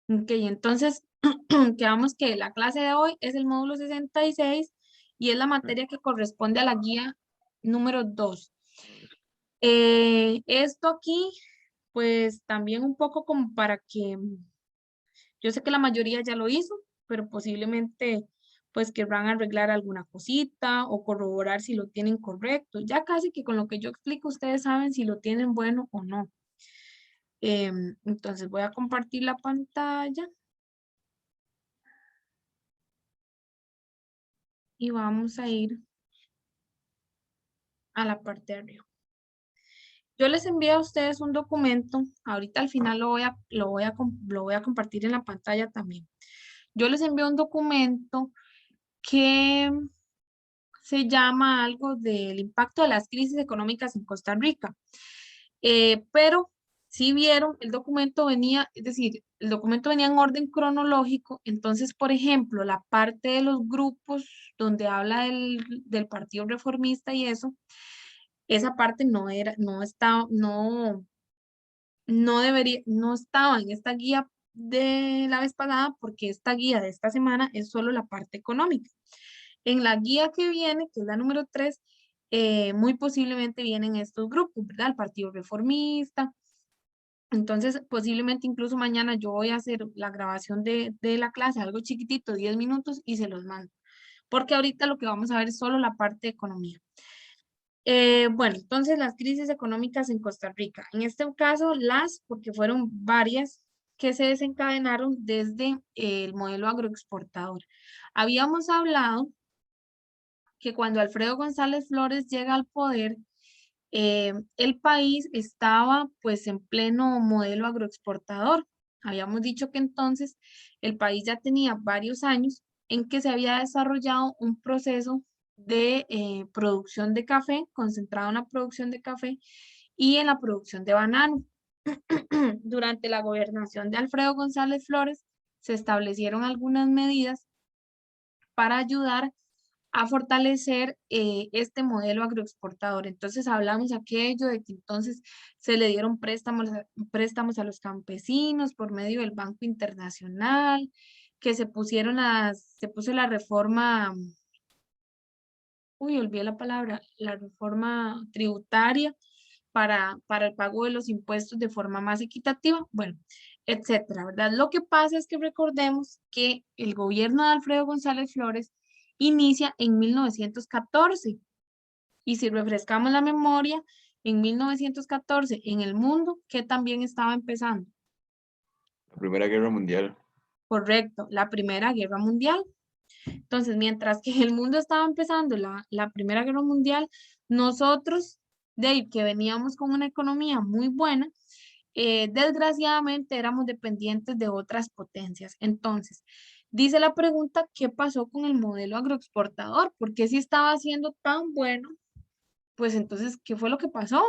Ok, entonces quedamos que la clase de hoy es el módulo 66 y es la materia que corresponde a la guía número 2. Esto aquí, pues también un poco como para que, yo sé que la mayoría ya lo hizo, pero posiblemente pues querrán arreglar alguna cosita o corroborar si lo tienen correcto. Ya casi que con lo que yo explico ustedes saben si lo tienen bueno o no. Entonces voy a compartir la pantalla y vamos a ir a la parte de arriba. Yo les envío a ustedes un documento, ahorita al final lo voy a compartir en la pantalla también. Yo les envío un documento que se llama algo del impacto de las crisis económicas en Costa Rica. Pero si vieron, el documento venía, es decir, el documento venía en orden cronológico, entonces, por ejemplo, la parte de los grupos donde habla del Partido Reformista y eso, esa parte no era, no estaba, no debería, no estaba en esta guía de la vez pasada porque esta guía de esta semana es solo la parte económica. En la guía que viene, que es la número 3, muy posiblemente vienen estos grupos, ¿verdad? El Partido Reformista. Entonces, posiblemente incluso mañana yo voy a hacer la grabación de la clase, algo chiquitito, 10 minutos, y se los mando. Porque ahorita lo que vamos a ver es solo la parte de economía. Bueno, entonces las crisis económicas en Costa Rica. En este caso, porque fueron varias que se desencadenaron desde el modelo agroexportador. Habíamos hablado que cuando Alfredo González Flores llega al poder, el país estaba pues en pleno modelo agroexportador. Habíamos dicho que entonces el país ya tenía varios años en que se había desarrollado un proceso de producción de café, concentrado en la producción de café y en la producción de banano. Durante la gobernación de Alfredo González Flores se establecieron algunas medidas para ayudar a fortalecer este modelo agroexportador. Entonces hablamos aquello de que entonces se le dieron préstamos a los campesinos por medio del Banco Internacional, que se puso la reforma, uy, olvidé la palabra, la reforma tributaria para el pago de los impuestos de forma más equitativa, bueno, etcétera, ¿verdad? Lo que pasa es que recordemos que el gobierno de Alfredo González Flores inicia en 1914 y si refrescamos la memoria, en 1914 en el mundo, que también estaba empezando. La Primera Guerra Mundial. Correcto, la Primera Guerra Mundial. Entonces, mientras que el mundo estaba empezando la Primera Guerra Mundial, nosotros, Dave, que veníamos con una economía muy buena, desgraciadamente éramos dependientes de otras potencias. Entonces, dice la pregunta, ¿qué pasó con el modelo agroexportador? ¿Por qué si estaba siendo tan bueno? Pues entonces, ¿qué fue lo que pasó?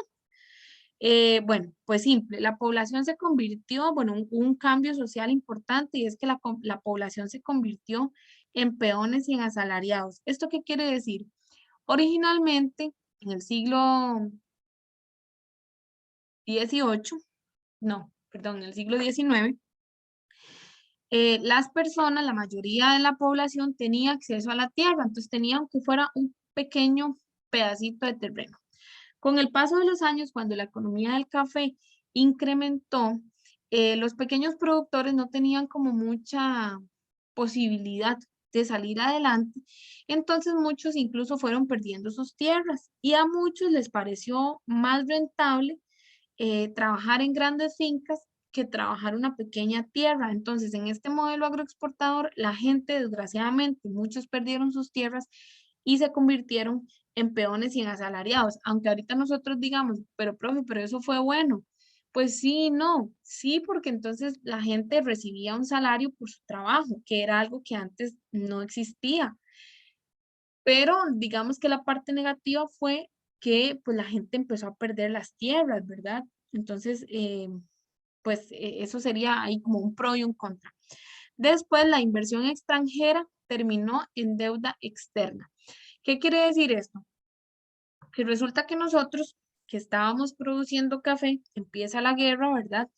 Bueno, pues simple, la población se convirtió, bueno, un cambio social importante y es que la población se convirtió en peones y en asalariados. ¿Esto qué quiere decir? Originalmente, en el siglo XVIII, no, perdón, en el siglo XIX, las personas, la mayoría de la población tenía acceso a la tierra, entonces tenía aunque fuera un pequeño pedacito de terreno. Con el paso de los años, cuando la economía del café incrementó, los pequeños productores no tenían como mucha posibilidad de salir adelante, entonces muchos incluso fueron perdiendo sus tierras y a muchos les pareció más rentable trabajar en grandes fincas que trabajar una pequeña tierra. Entonces, en este modelo agroexportador, la gente, desgraciadamente, muchos perdieron sus tierras y se convirtieron en peones y en asalariados. Aunque ahorita nosotros digamos, pero profe, pero eso fue bueno. Pues sí, no, sí, porque entonces la gente recibía un salario por su trabajo, que era algo que antes no existía. Pero digamos que la parte negativa fue que pues la gente empezó a perder las tierras, ¿verdad? Entonces, pues eso sería ahí como un pro y un contra. Después, la inversión extranjera terminó en deuda externa. ¿Qué quiere decir esto? Que resulta que nosotros que estábamos produciendo café, empieza la guerra, ¿verdad?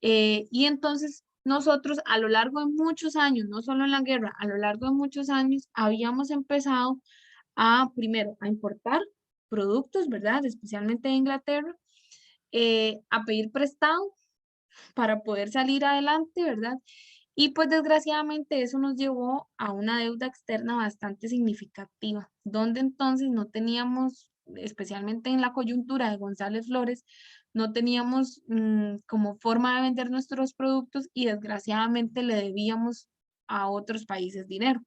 Y entonces nosotros a lo largo de muchos años, no solo en la guerra, a lo largo de muchos años, habíamos empezado a, primero, a importar productos, ¿verdad? Especialmente de Inglaterra, a pedir prestado para poder salir adelante, ¿verdad? Y pues desgraciadamente eso nos llevó a una deuda externa bastante significativa, donde entonces no teníamos, especialmente en la coyuntura de González Flores, no teníamos como forma de vender nuestros productos y desgraciadamente le debíamos a otros países dinero.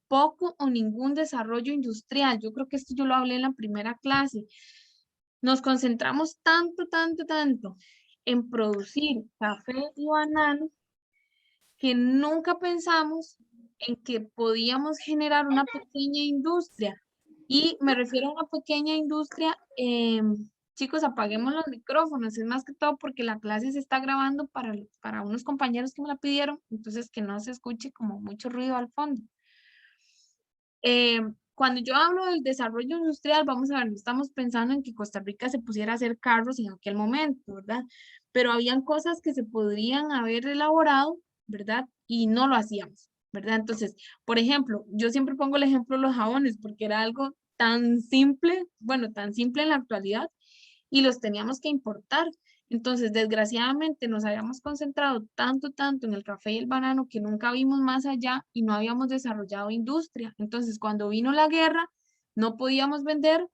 Poco o ningún desarrollo industrial. Yo creo que esto yo lo hablé en la primera clase. Nos concentramos tanto en producir café y banano que nunca pensamos en que podíamos generar una pequeña industria. Y me refiero a una pequeña industria, chicos, apaguemos los micrófonos, es más que todo porque la clase se está grabando para unos compañeros que me la pidieron, entonces que no se escuche como mucho ruido al fondo. Cuando yo hablo del desarrollo industrial, vamos a ver, no estamos pensando en que Costa Rica se pusiera a hacer carros en aquel momento, ¿verdad? Pero habían cosas que se podrían haber elaborado, ¿verdad? Y no lo hacíamos, ¿verdad? Entonces, por ejemplo, yo siempre pongo el ejemplo de los jabones, porque era algo tan simple, bueno, tan simple en la actualidad, y los teníamos que importar. Entonces, desgraciadamente nos habíamos concentrado tanto en el café y el banano que nunca vimos más allá y no habíamos desarrollado industria. Entonces, cuando vino la guerra, no podíamos vender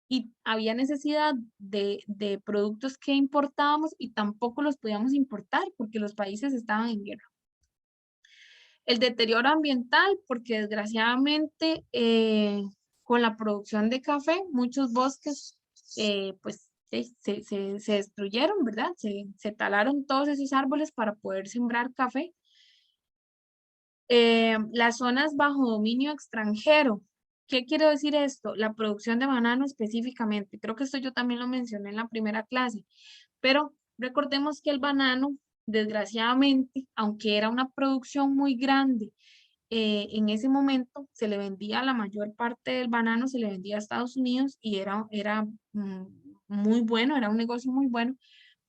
y había necesidad de productos que importábamos y tampoco los podíamos importar porque los países estaban en guerra. El deterioro ambiental, porque desgraciadamente con la producción de café, muchos bosques pues se destruyeron, ¿verdad? Se talaron todos esos árboles para poder sembrar café. Las zonas bajo dominio extranjero. ¿Qué quiero decir esto? La producción de banano específicamente. Creo que esto yo también lo mencioné en la primera clase, pero recordemos que el banano, desgraciadamente, aunque era una producción muy grande, en ese momento se le vendía la mayor parte del banano, se le vendía a Estados Unidos y era muy bueno, era un negocio muy bueno,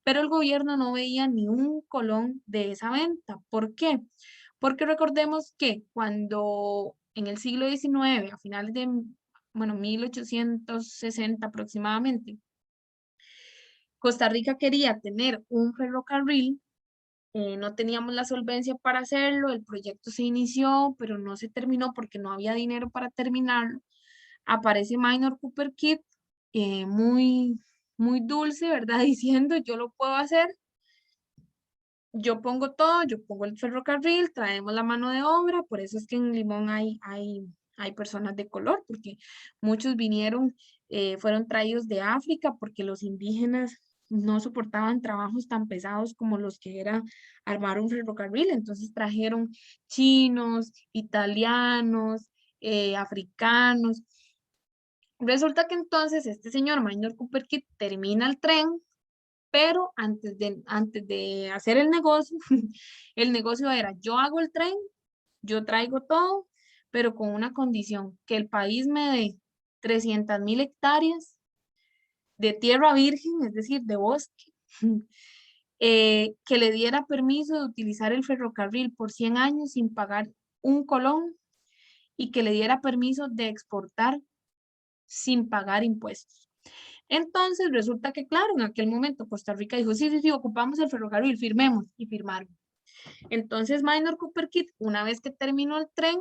pero el gobierno no veía ni un colón de esa venta. ¿Por qué? Porque recordemos que cuando en el siglo XIX, a finales de, bueno, 1860 aproximadamente, Costa Rica quería tener un ferrocarril, no teníamos la solvencia para hacerlo, el proyecto se inició, pero no se terminó porque no había dinero para terminarlo. Aparece Minor Cooper Kid, muy dulce, ¿verdad? Diciendo, yo lo puedo hacer, yo pongo todo, yo pongo el ferrocarril, traemos la mano de obra, por eso es que en Limón hay personas de color, porque muchos vinieron, fueron traídos de África, porque los indígenas no soportaban trabajos tan pesados como los que era armar un ferrocarril, entonces trajeron chinos, italianos, africanos. Resulta que entonces este señor Minor Cooper Kid termina el tren, pero antes de hacer el negocio, el negocio era, yo hago el tren, yo traigo todo, pero con una condición, que el país me dé 300.000 hectáreas de tierra virgen, es decir, de bosque, que le diera permiso de utilizar el ferrocarril por 100 años sin pagar un colón y que le diera permiso de exportar sin pagar impuestos. Entonces resulta que, claro, en aquel momento Costa Rica dijo, sí, ocupamos el ferrocarril, firmemos, y firmaron. Entonces Minor Cooper Kid, una vez que terminó el tren,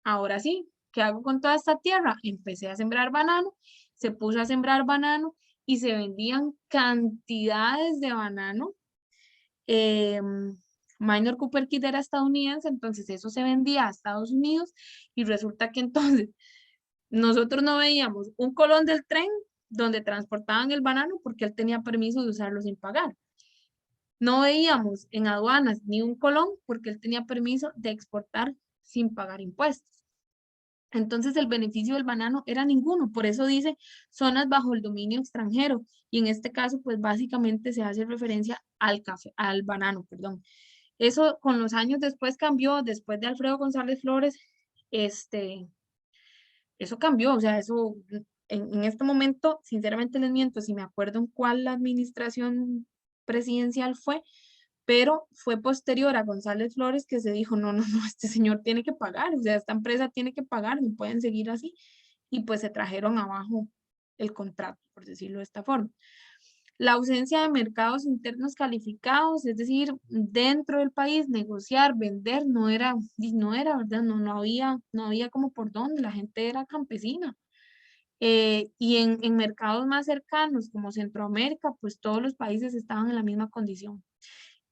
ahora sí, ¿qué hago con toda esta tierra? Empecé a sembrar banano, se puso a sembrar banano y se vendían cantidades de banano. Eh, Minor Cooper Kid era estadounidense, entonces eso se vendía a Estados Unidos y resulta que entonces nosotros no veíamos un colón del tren donde transportaban el banano porque él tenía permiso de usarlo sin pagar. No veíamos en aduanas ni un colón porque él tenía permiso de exportar sin pagar impuestos. Entonces el beneficio del banano era ninguno, por eso dice zonas bajo el dominio extranjero y en este caso pues básicamente se hace referencia al café, al banano, perdón. Eso con los años después cambió, después de Alfredo González Flores, eso cambió, o sea, eso en este momento, sinceramente les miento, si me acuerdo en cuál administración presidencial fue, pero fue posterior a González Flores que se dijo, no, no, no, este señor tiene que pagar, o sea, esta empresa tiene que pagar, no pueden seguir así, y pues se trajeron abajo el contrato, por decirlo de esta forma. La ausencia de mercados internos calificados, es decir, dentro del país, negociar, vender, no era, ¿verdad? No había como por dónde, la gente era campesina. Y en mercados más cercanos como Centroamérica, pues todos los países estaban en la misma condición.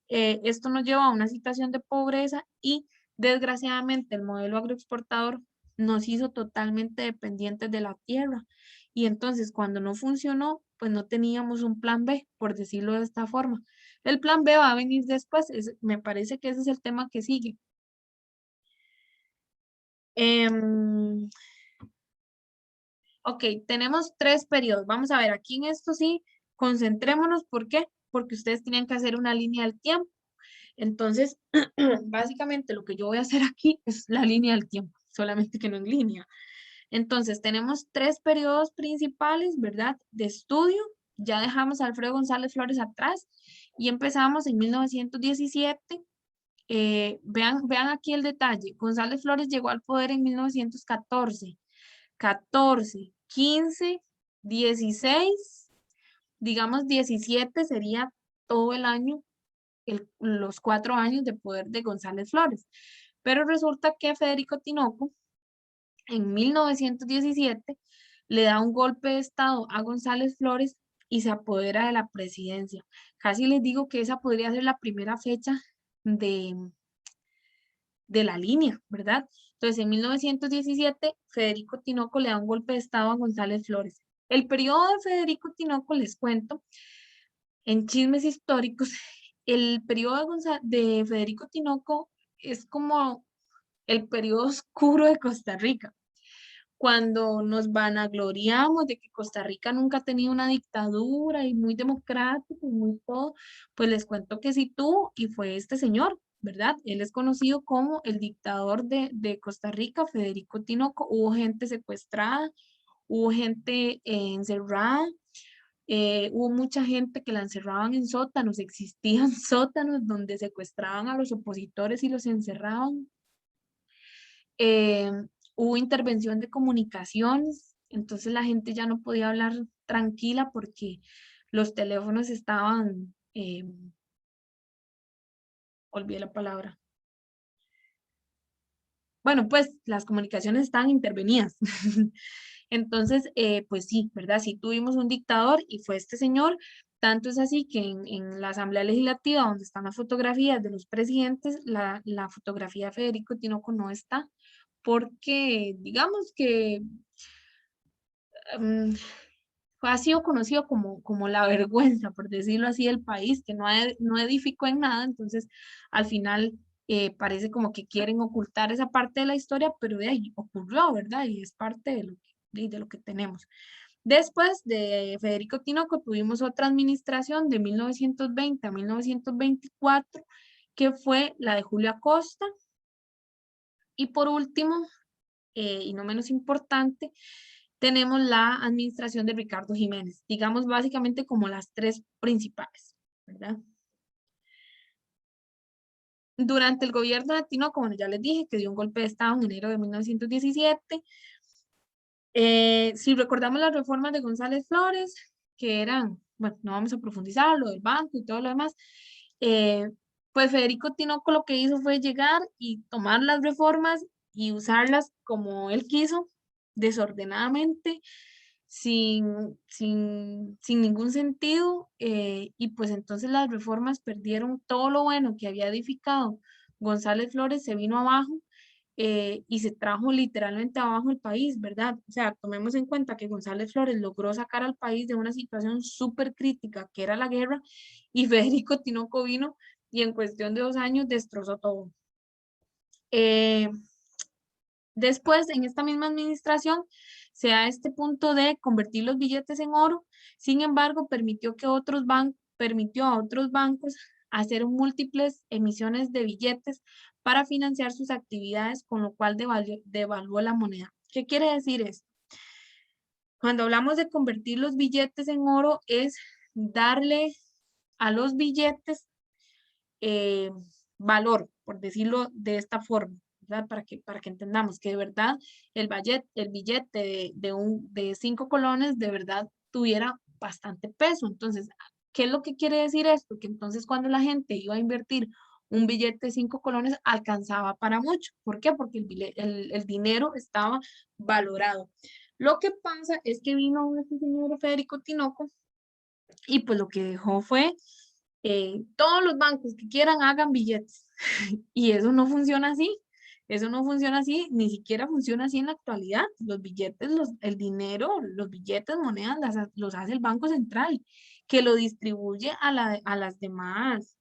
Esto nos lleva a una situación de pobreza y desgraciadamente el modelo agroexportador nos hizo totalmente dependientes de la tierra. Y entonces cuando no funcionó, pues no teníamos un plan B, por decirlo de esta forma. El plan B va a venir después, me parece que ese es el tema que sigue. Em, ok, tenemos 3 periodos. Vamos a ver, aquí en esto sí, concentrémonos. ¿Por qué? Porque ustedes tienen que hacer una línea del tiempo. Entonces, básicamente lo que yo voy a hacer aquí es la línea del tiempo, solamente que no en línea. Entonces, tenemos 3 periodos principales, ¿verdad? De estudio. Ya dejamos a Alfredo González Flores atrás y empezamos en 1917. Vean aquí el detalle. González Flores llegó al poder en 1914, 14, 15, 16, digamos 17 sería todo el año los 4 años de poder de González Flores. Pero resulta que Federico Tinoco en 1917 le da un golpe de estado a González Flores y se apodera de la presidencia. Casi les digo que esa podría ser la primera fecha de, de la línea, ¿verdad? Entonces, en 1917, Federico Tinoco le da un golpe de estado a González Flores. El periodo de Federico Tinoco, les cuento, en chismes históricos, el periodo de Federico Tinoco es como el periodo oscuro de Costa Rica. Cuando nos vanagloriamos de que Costa Rica nunca ha tenido una dictadura y muy democrático y muy todo, pues les cuento que sí tuvo y fue este señor, ¿verdad? Él es conocido como el dictador de Costa Rica, Federico Tinoco. Hubo gente secuestrada, hubo gente encerrada, hubo mucha gente que la encerraban en sótanos, existían sótanos donde secuestraban a los opositores y los encerraban. Eh, Hubo intervención de comunicaciones, entonces la gente ya no podía hablar tranquila porque los teléfonos estaban, olvidé la palabra. Bueno, pues las comunicaciones estaban intervenidas. Entonces, pues sí, ¿verdad? Sí tuvimos un dictador y fue este señor. Tanto es así que en la Asamblea Legislativa, donde están las fotografías de los presidentes, la fotografía de Federico Tinoco no está, porque digamos que mm, ha sido conocido como la vergüenza, por decirlo así, del país, que no edificó en nada. Entonces al final parece como que quieren ocultar esa parte de la historia, pero de ahí ocurrió, ¿verdad? Y es parte de lo que tenemos. Después de Federico Tinoco tuvimos otra administración de 1920 a 1924, que fue la de Julio Acosta. Y por último, y no menos importante, tenemos la administración de Ricardo Jiménez, digamos básicamente como las 3 principales, ¿verdad? Durante el gobierno de Tinoco, como ya les dije, que dio un golpe de Estado en enero de 1917, si recordamos las reformas de González Flores, que eran, bueno, no vamos a profundizar, lo del banco y todo lo demás, eh, pues Federico Tinoco lo que hizo fue llegar y tomar las reformas y usarlas como él quiso, desordenadamente, sin ningún sentido, y pues entonces las reformas perdieron todo lo bueno que había edificado González Flores, se vino abajo, y se trajo literalmente abajo el país, ¿verdad? O sea, tomemos en cuenta que González Flores logró sacar al país de una situación súper crítica, que era la guerra, y Federico Tinoco vino y en cuestión de 2 años destrozó todo. Eh, Después, en esta misma administración, se da este punto de convertir los billetes en oro. Sin embargo, permitió a otros bancos hacer múltiples emisiones de billetes para financiar sus actividades, con lo cual devaluó la moneda. ¿Qué quiere decir esto? Cuando hablamos de convertir los billetes en oro, es darle a los billetes valor, por decirlo de esta forma, ¿verdad? Para que entendamos que de verdad el billete de 5 colones de verdad tuviera bastante peso. Entonces, ¿qué es lo que quiere decir esto? Que entonces cuando la gente iba a invertir un billete de 5 colones alcanzaba para mucho. ¿Por qué? Porque el dinero estaba valorado. Lo que pasa es que vino este señor Federico Tinoco y pues lo que dejó fue todos los bancos que quieran hagan billetes. Y eso no funciona así. Eso no funciona así, ni siquiera funciona así en la actualidad. Los billetes, el dinero, los billetes, monedas, los hace el Banco Central, que lo distribuye a las demás.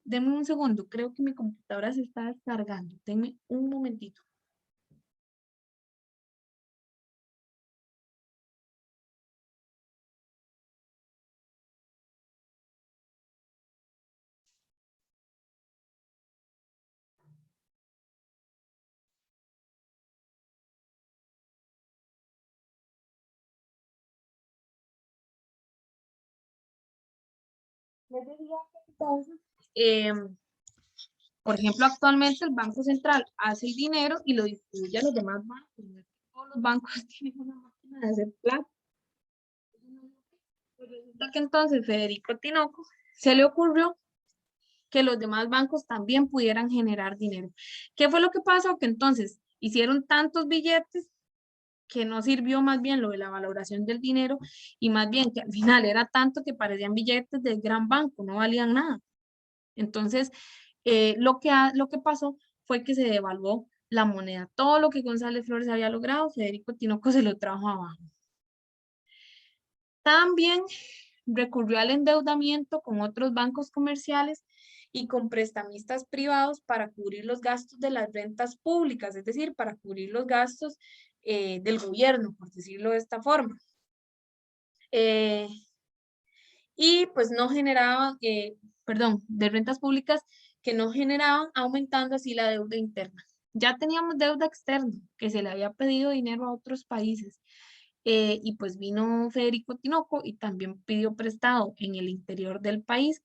Denme un segundo, creo que mi computadora se está descargando. Denme un momentito. Les decía que entonces, por ejemplo, actualmente el Banco Central hace el dinero y lo distribuye a los demás bancos. No es que todos los bancos tienen una máquina de hacer plata. Pues resulta que entonces Federico Tinoco se le ocurrió que los demás bancos también pudieran generar dinero. ¿Qué fue lo que pasó? Que entonces hicieron tantos billetes que no sirvió más bien lo de la valoración del dinero y más bien que al final era tanto que parecían billetes del gran banco, no valían nada. Entonces, lo que pasó fue que se devaluó la moneda. Todo lo que González Flores había logrado, Federico Tinoco se lo trajo abajo. También recurrió al endeudamiento con otros bancos comerciales y con prestamistas privados para cubrir los gastos de las rentas públicas, es decir, para cubrir los gastos del gobierno, por decirlo de esta forma. Eh, y pues no generaban, perdón, de rentas públicas que no generaban, aumentando así la deuda interna. Ya teníamos deuda externa, que se le había pedido dinero a otros países. Y pues vino Federico Tinoco y también pidió prestado en el interior del país.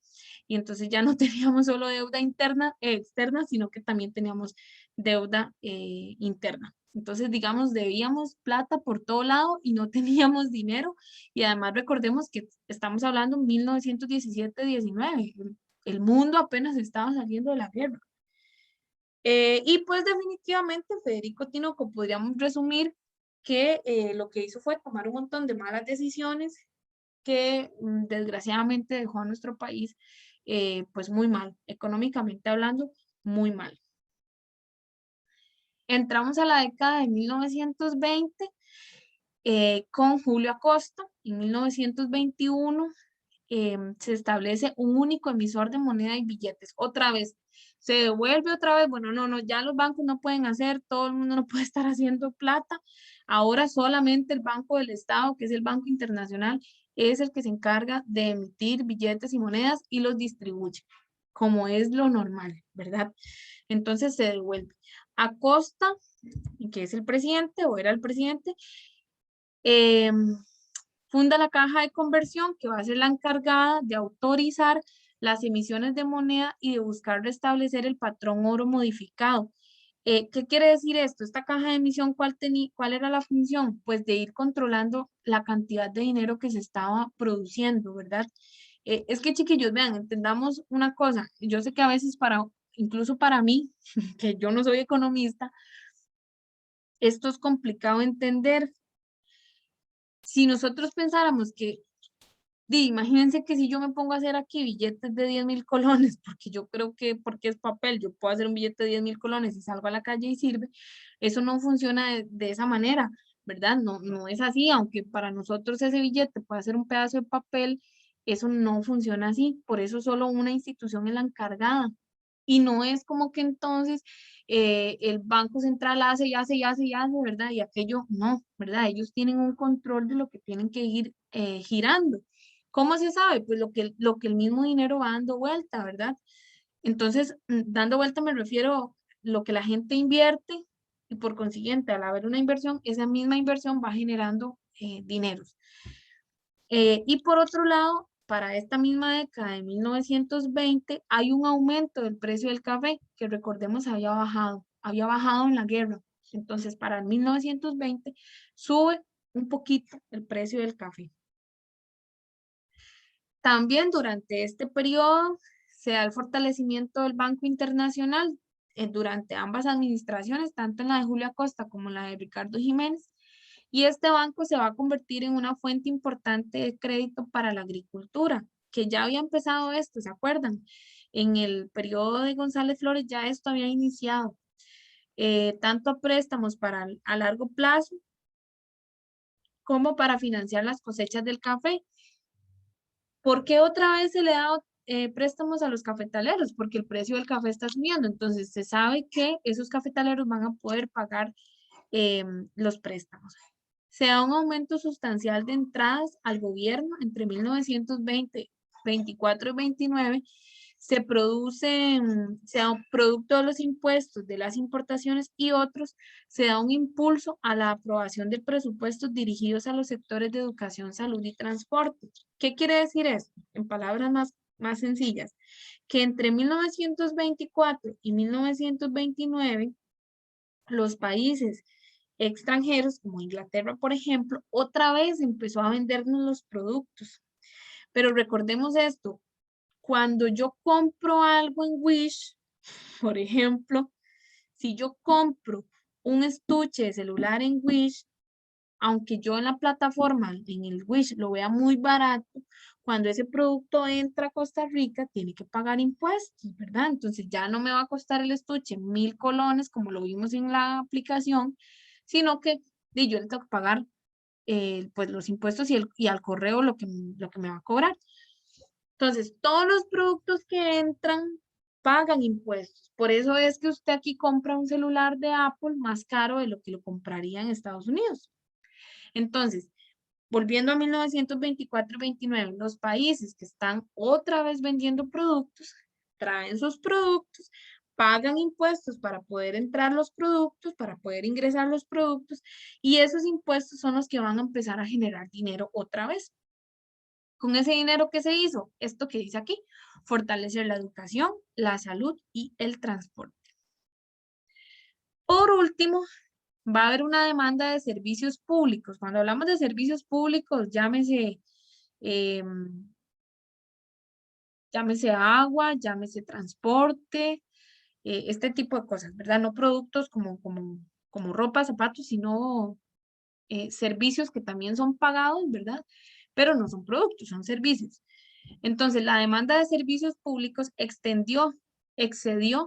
Y entonces ya no teníamos solo deuda interna, externa, sino que también teníamos deuda interna. Entonces, digamos, debíamos plata por todo lado y no teníamos dinero. Y además recordemos que estamos hablando de 1917-19. El mundo apenas estaba saliendo de la guerra. Y pues definitivamente Federico Tinoco podríamos resumir que lo que hizo fue tomar un montón de malas decisiones que desgraciadamente dejó a nuestro país pues muy mal, económicamente hablando, muy mal. Entramos a la década de 1920 con Julio Acosta. En 1921 se establece un único emisor de moneda y billetes. Otra vez, se devuelve otra vez. Bueno, no, ya los bancos no pueden hacer, todo el mundo no puede estar haciendo plata. Ahora solamente el Banco del Estado, que es el Banco Internacional, es el que se encarga de emitir billetes y monedas y los distribuye, como es lo normal, ¿verdad? Entonces se devuelve. Acosta, que es el presidente o era el presidente, eh, funda la caja de conversión que va a ser la encargada de autorizar las emisiones de moneda y de buscar restablecer el patrón oro modificado. ¿Qué quiere decir esto? Esta caja de emisión, ¿cuál era la función? Pues de ir controlando la cantidad de dinero que se estaba produciendo, ¿verdad? Es que chiquillos, vean, entendamos una cosa. Yo sé que a veces incluso para mí, que yo no soy economista, esto es complicado entender. Si nosotros pensáramos que imagínense que si yo me pongo a hacer aquí billetes de 10.000 colones, porque yo creo que porque es papel, yo puedo hacer un billete de 10.000 colones y salgo a la calle y sirve, eso no funciona de esa manera, ¿verdad? No, no es así, aunque para nosotros ese billete puede ser un pedazo de papel, eso no funciona así, por eso solo una institución es la encargada. Y no es como que entonces el Banco Central hace y hace y hace y hace, ¿verdad? Y aquello no, ¿verdad? Ellos tienen un control de lo que tienen que ir girando. ¿Cómo se sabe? Pues lo que el mismo dinero va dando vuelta, ¿verdad? Entonces, dando vuelta me refiero a lo que la gente invierte y por consiguiente, al haber una inversión, esa misma inversión va generando dineros. Y por otro lado, para esta misma década de 1920 hay un aumento del precio del café, que recordemos había bajado en la guerra. Entonces, para el 1920 sube un poquito el precio del café. También durante este periodo se da el fortalecimiento del Banco Internacional durante ambas administraciones, tanto en la de Julia Costa como en la de Ricardo Jiménez, y este banco se va a convertir en una fuente importante de crédito para la agricultura, que ya había empezado esto, ¿se acuerdan? En el periodo de González Flores ya esto había iniciado, tanto a préstamos a largo plazo como para financiar las cosechas del café. ¿Por qué otra vez se le da préstamos a los cafetaleros? Porque el precio del café está subiendo. Entonces se sabe que esos cafetaleros van a poder pagar los préstamos. Se da un aumento sustancial de entradas al gobierno entre 1920, 24 y 29. Se producen, se da un producto de los impuestos de las importaciones y otros, se da un impulso a la aprobación de presupuestos dirigidos a los sectores de educación, salud y transporte. ¿Qué quiere decir esto? En palabras más sencillas, que entre 1924 y 1929, los países extranjeros, como Inglaterra, por ejemplo, otra vez empezó a vendernos los productos. Pero recordemos esto, cuando yo compro algo en Wish, por ejemplo, si yo compro un estuche de celular en Wish, aunque yo en la plataforma, en el Wish, lo vea muy barato, cuando ese producto entra a Costa Rica, tiene que pagar impuestos, ¿verdad? Entonces ya no me va a costar el estuche 1,000 colones, como lo vimos en la aplicación, sino que yo le tengo que pagar pues los impuestos y al correo lo que me va a cobrar. Entonces, todos los productos que entran pagan impuestos. Por eso es que usted aquí compra un celular de Apple más caro de lo que lo compraría en Estados Unidos. Entonces, volviendo a 1924-29, los países que están otra vez vendiendo productos, traen sus productos, pagan impuestos para poder entrar los productos, para poder ingresar los productos, y esos impuestos son los que van a empezar a generar dinero otra vez. Con ese dinero que se hizo, esto que dice aquí, fortalecer la educación, la salud y el transporte. Por último, va a haber una demanda de servicios públicos. Cuando hablamos de servicios públicos, llámese agua, llámese transporte, este tipo de cosas, ¿verdad? No productos como ropa, zapatos, sino servicios que también son pagados, ¿verdad? Pero no son productos, son servicios. Entonces, la demanda de servicios públicos excedió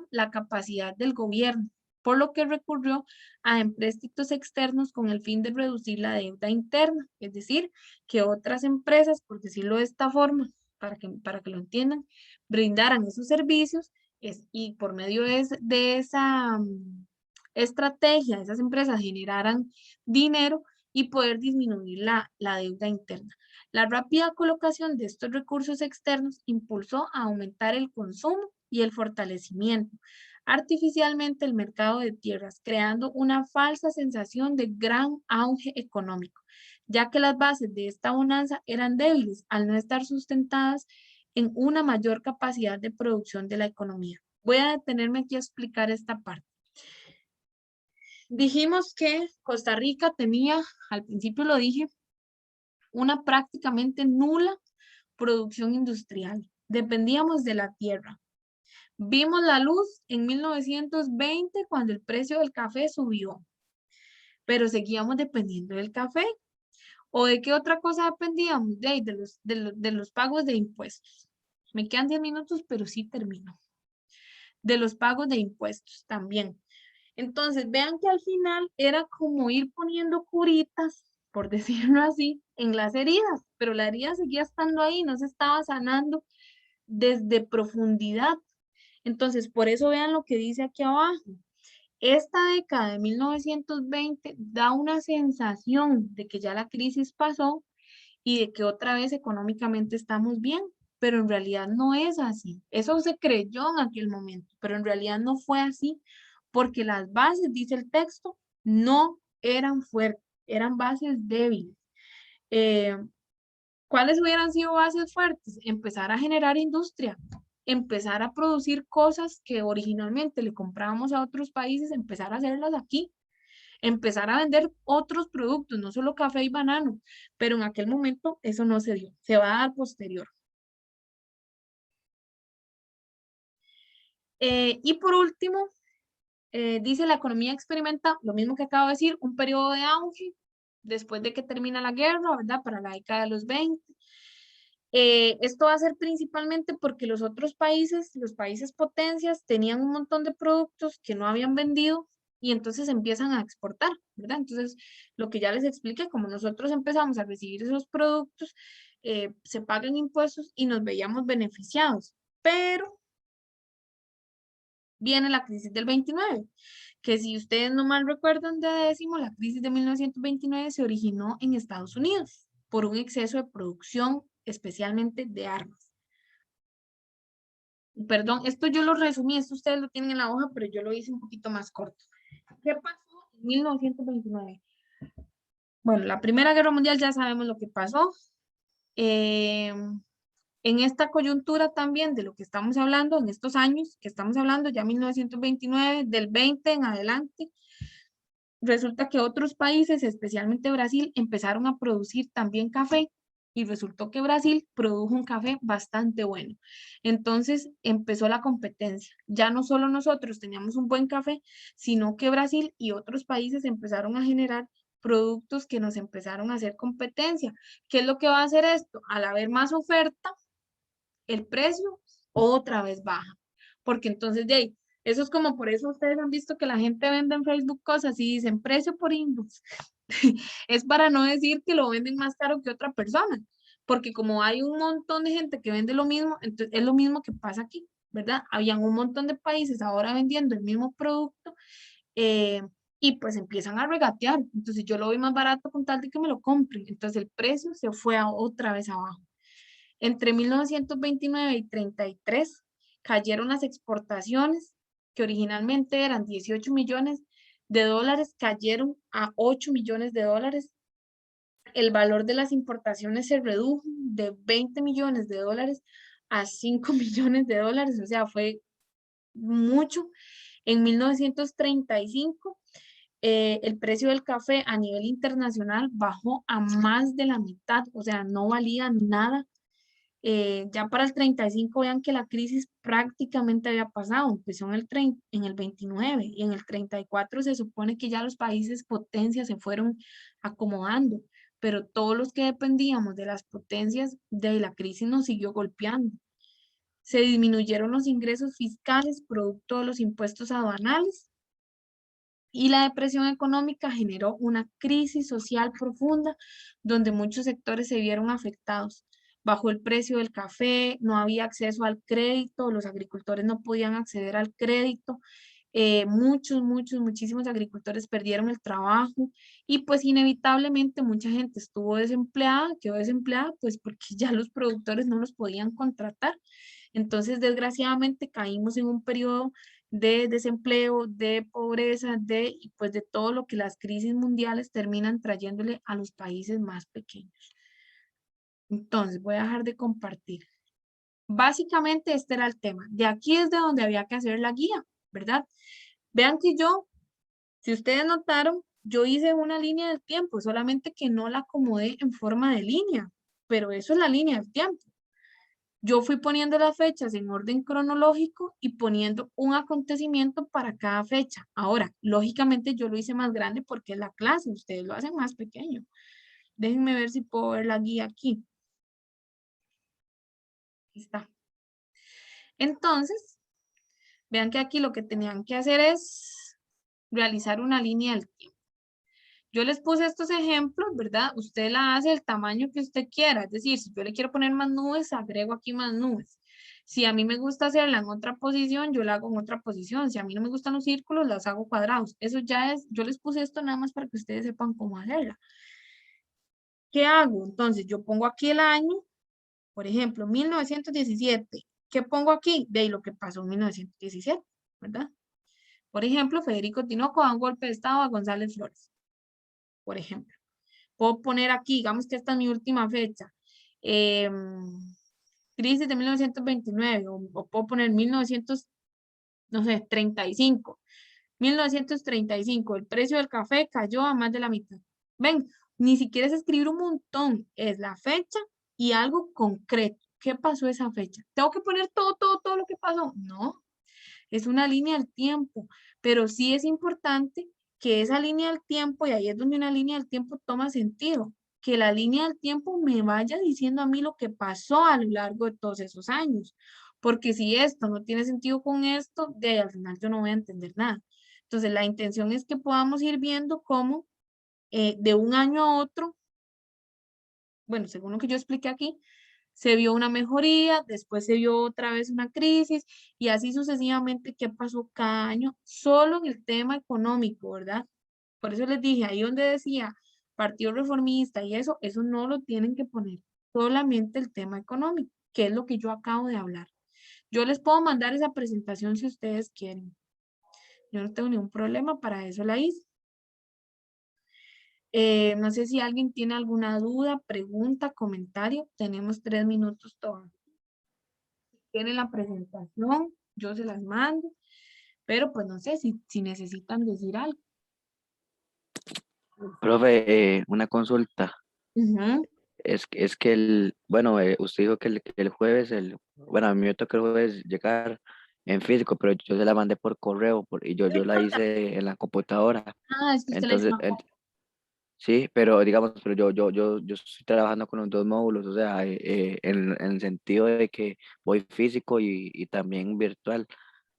la capacidad del gobierno, por lo que recurrió a empréstitos externos con el fin de reducir la deuda interna, es decir, que otras empresas, por decirlo de esta forma, para que lo entiendan, brindaran esos servicios y por medio de esa estrategia, esas empresas generaran dinero y poder disminuir la deuda interna. La rápida colocación de estos recursos externos impulsó a aumentar el consumo y el fortalecimiento artificialmente el mercado de tierras, creando una falsa sensación de gran auge económico, ya que las bases de esta bonanza eran débiles al no estar sustentadas en una mayor capacidad de producción de la economía. Voy a detenerme aquí a explicar esta parte. Dijimos que Costa Rica tenía, al principio lo dije, una prácticamente nula producción industrial. Dependíamos de la tierra. Vimos la luz en 1920 cuando el precio del café subió, pero seguíamos dependiendo del café. ¿O de qué otra cosa dependíamos? De los pagos de impuestos. Me quedan 10 minutos, pero sí termino. De los pagos de impuestos también. Entonces, vean que al final era como ir poniendo curitas, por decirlo así, en las heridas, pero la herida seguía estando ahí, no se estaba sanando desde profundidad. Entonces, por eso vean lo que dice aquí abajo. Esta década de 1920 da una sensación de que ya la crisis pasó y de que otra vez económicamente estamos bien, pero en realidad no es así. Eso se creyó en aquel momento, pero en realidad no fue así, porque las bases, dice el texto, no eran fuertes, eran bases débiles. ¿Cuáles hubieran sido bases fuertes? Empezar a generar industria, empezar a producir cosas que originalmente le comprábamos a otros países, empezar a hacerlas aquí, empezar a vender otros productos, no solo café y banano, pero en aquel momento eso no se dio, se va a dar posterior. Y por último, dice la economía experimenta lo mismo que acabo de decir, un periodo de auge después de que termina la guerra, ¿verdad? Para la década de los 20. Esto va a ser principalmente porque los otros países, los países potencias, tenían un montón de productos que no habían vendido y entonces empiezan a exportar, ¿verdad? Entonces, lo que ya les expliqué, como nosotros empezamos a recibir esos productos, se pagan impuestos y nos veíamos beneficiados. Pero viene la crisis del 29, que si ustedes no mal recuerdan de décimo, la crisis de 1929 se originó en Estados Unidos por un exceso de producción, especialmente de armas. Perdón, esto yo lo resumí, esto ustedes lo tienen en la hoja, pero yo lo hice un poquito más corto. ¿Qué pasó en 1929? Bueno, la Primera Guerra Mundial ya sabemos lo que pasó. Eh, en esta coyuntura también de lo que estamos hablando, en estos años que estamos hablando, ya 1929, del 20 en adelante, resulta que otros países, especialmente Brasil, empezaron a producir también café y resultó que Brasil produjo un café bastante bueno. Entonces empezó la competencia. Ya no solo nosotros teníamos un buen café, sino que Brasil y otros países empezaron a generar productos que nos empezaron a hacer competencia. ¿Qué es lo que va a hacer esto? Al haber más oferta, el precio otra vez baja. Porque entonces de ahí, eso es como por eso ustedes han visto que la gente vende en Facebook cosas y dicen precio por inbox. Es para no decir que lo venden más caro que otra persona. Porque como hay un montón de gente que vende lo mismo, entonces es lo mismo que pasa aquí, ¿verdad? Habían un montón de países ahora vendiendo el mismo producto eh, y pues empiezan a regatear. Entonces yo lo doy más barato con tal de que me lo compren. Entonces el precio se fue otra vez abajo. Entre 1929 y 33 cayeron las exportaciones, que originalmente eran 18 millones de dólares, cayeron a 8 millones de dólares. El valor de las importaciones se redujo de 20 millones de dólares a 5 millones de dólares, o sea, fue mucho. En 1935, el precio del café a nivel internacional bajó a más de la mitad, o sea, no valía nada. Ya para el 35 vean que la crisis prácticamente había pasado, empezó en el 29 y en el 34 se supone que ya los países potencias se fueron acomodando, pero todos los que dependíamos de las potencias de la crisis nos siguió golpeando. Se disminuyeron los ingresos fiscales producto de los impuestos aduanales y la depresión económica generó una crisis social profunda donde muchos sectores se vieron afectados. Bajó el precio del café, no había acceso al crédito, los agricultores no podían acceder al crédito, muchísimos agricultores perdieron el trabajo y pues inevitablemente mucha gente estuvo desempleada, quedó desempleada pues porque ya los productores no los podían contratar. Entonces, desgraciadamente caímos en un periodo de desempleo, de pobreza, y pues de todo lo que las crisis mundiales terminan trayéndole a los países más pequeños. Entonces, voy a dejar de compartir. Básicamente este era el tema. De aquí es de donde había que hacer la guía, ¿verdad? Vean que yo, si ustedes notaron, yo hice una línea del tiempo, solamente que no la acomodé en forma de línea, pero eso es la línea del tiempo. Yo fui poniendo las fechas en orden cronológico y poniendo un acontecimiento para cada fecha. Ahora, lógicamente yo lo hice más grande porque es la clase, ustedes lo hacen más pequeño. Déjenme ver si puedo ver la guía aquí. Aquí está. Entonces, vean que aquí lo que tenían que hacer es realizar una línea del tiempo. Yo les puse estos ejemplos, ¿verdad? Usted la hace el tamaño que usted quiera. Es decir, si yo le quiero poner más nubes, agrego aquí más nubes. Si a mí me gusta hacerla en otra posición, yo la hago en otra posición. Si a mí no me gustan los círculos, las hago cuadrados. Eso ya es, yo les puse esto nada más para que ustedes sepan cómo hacerla. ¿Qué hago? Entonces, yo pongo aquí el año, por ejemplo, 1917. ¿Qué pongo aquí? De ahí lo que pasó en 1917, ¿verdad? Por ejemplo, Federico Tinoco da un golpe de estado a González Flores, por ejemplo. Puedo poner aquí, digamos que esta es mi última fecha. crisis de 1929, o puedo poner 1900, no sé, 35. 1935, el precio del café cayó a más de la mitad. Ven, ni siquiera es escribir un montón, es la fecha y algo concreto. ¿Qué pasó esa fecha? ¿Tengo que poner todo lo que pasó? No, es una línea del tiempo, pero sí es importante que esa línea del tiempo, y ahí es donde una línea del tiempo toma sentido, que la línea del tiempo me vaya diciendo a mí lo que pasó a lo largo de todos esos años, porque si esto no tiene sentido con esto, de ahí al final yo no voy a entender nada. Entonces, la intención es que podamos ir viendo cómo de un año a otro, bueno, según lo que yo expliqué aquí, se vio una mejoría, después se vio otra vez una crisis y así sucesivamente qué pasó cada año, solo en el tema económico, ¿verdad? Por eso les dije, ahí donde decía Partido Reformista y eso no lo tienen que poner, solamente el tema económico, que es lo que yo acabo de hablar. Yo les puedo mandar esa presentación si ustedes quieren. Yo no tengo ningún problema, para eso la hice. No sé si alguien tiene alguna duda, pregunta, comentario. Tenemos 3 minutos todavía. Tienen la presentación, yo se las mando, pero pues no sé si necesitan decir algo. Profe, una consulta. Ujú. Es que bueno, usted dijo que el jueves, bueno, a mí me toca el jueves llegar en físico, pero yo se la mandé por correo y yo la hice en la computadora. Ah, es que usted le hizo Entonces, una copia. sí, pero digamos, pero yo estoy trabajando con los dos módulos, o sea, en el sentido de que voy físico y también virtual.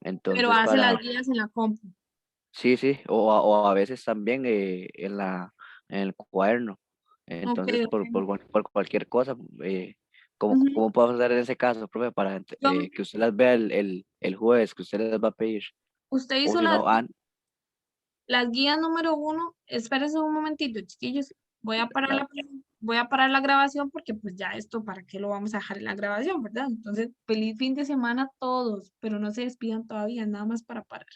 Pero Entonces, hace las guías en la compu. sí, sí, o a veces también en el cuaderno. Ok, Entonces, ok. por cualquier cosa, Ujú. ¿cómo puedo hacer en ese caso, profe, para Yo- que usted las vea el jueves, que usted les va a pedir? Usted O hizo si no, las guías número 1. Espérese un momentito, chiquillos. Voy a parar la grabación porque pues ya esto, ¿para qué lo vamos a dejar en la grabación, verdad? Entonces, feliz fin de semana a todos, pero no se despidan todavía, nada más para parar.